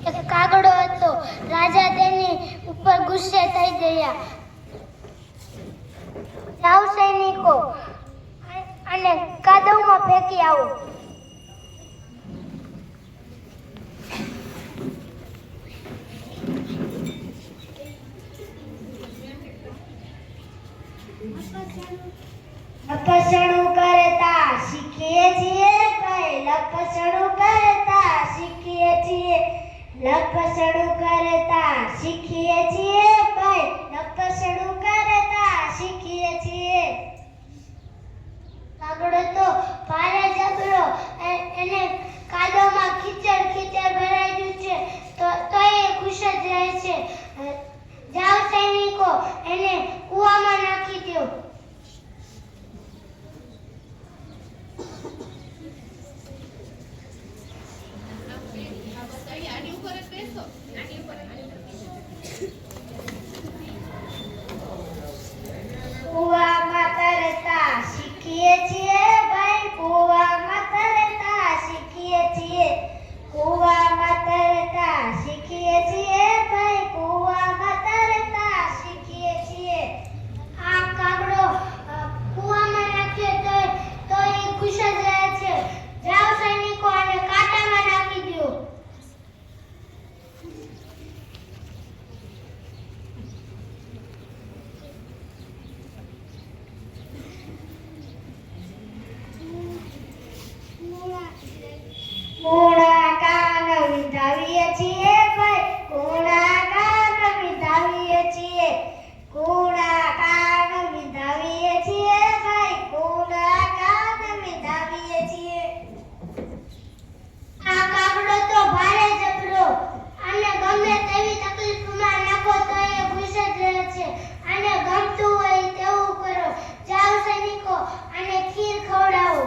એક કાગડો હતો. રાજા તેની ઉપર ગુસ્સે થઈ ગયા. જાઓ સૈનિકો અને કાદવમાં ફેંકી આવો. લપસણું કરતા શીખીએ છીએ ભાઈ, લપસણું કરતા શીખીએ છીએ, લપસણું કરતા શીખીએ છીએ ભાઈ, લપસણું કરતા શીખીએ છીએ. કાગડો તો ભારે જબરો, એને કાદવમાં ખીચડ ભરાઈ ગયું છે તો એ ખુશ જ રહે છે. જાઓ સૈનિકો એને કૂવામાં નાખી દો. કૂવામાં તરતા શીખીએ છીએ ભાઈ, કૂવામાં તરતા શીખીએ છીએ, કૂવામાં તરતા શીખીએ છીએ ભાઈ, કૂવામાં તરતા શીખીએ છીએ. આ કાગડો કૂવામાં નાખ્યો તો એ ખુશ જ રહે છે. જાઓ સૈનિકો આને કાંટામાં નાખી દો. કૂણા કાન વિધાવીએ છીએ ભાઈ, કૂણા કાન વિધાવીએ છીએ, કૂણા કાન વિધાવીએ છીએ ભાઈ, કૂણા કાન વિધાવીએ છીએ. આ કાગડો તો ભારે જબરો, આને ગમે તેવી તકલીફમાં નાખો તો એ ખુશ જ રહે છે. આને ગમતું હોય તેવું કરો. જાઓ સૈનિકો આને ખીર ખવડાવો.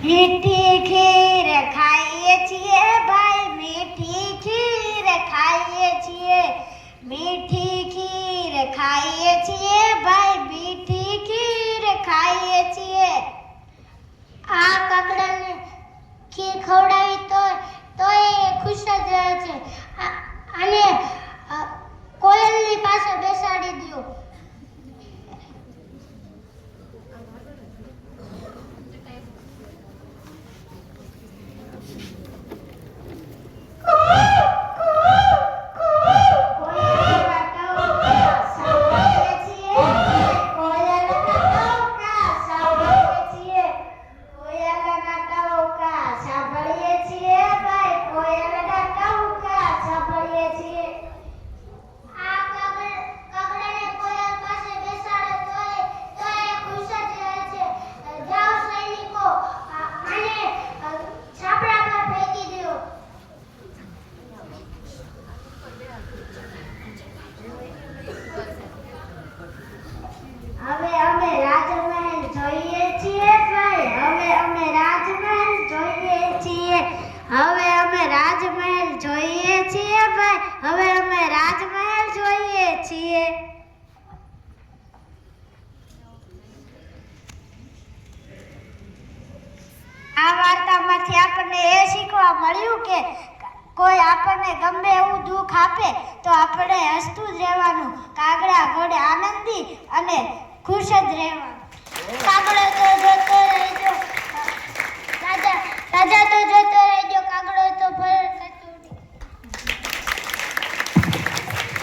મીઠી ખીર ખાઈએ છીએ ભાઈ, મીઠી ખીર ખાઈએ છીએ, મીઠી ખીર ખાઈએ છીએ ભાઈ, મીઠી ખીર ખાઈએ છીએ. આ કાગડાને ખીર ખવડાવી તો એ ખુશ જ રહે છે. આને કોયલની પાસે બેસાડી દો. હવે અમે રાજમહેલ જોઈએ છીએ ભાઈ, હવે અમે રાજમહેલ જોઈએ છીએ, હવે અમે રાજમહેલ જોઈએ છીએ ભાઈ, હવે અમે રાજમહેલ જોઈએ છીએ. આ વાર્તામાંથી આપણને એ શીખવા મળ્યું કે કોઈ આપણને ગમે એવું દુઃખ આપે તો આપણે હસતું જ રહેવાનું, કાગડા ઘોડે આનંદી અને ખુશ જ રહેવાનું.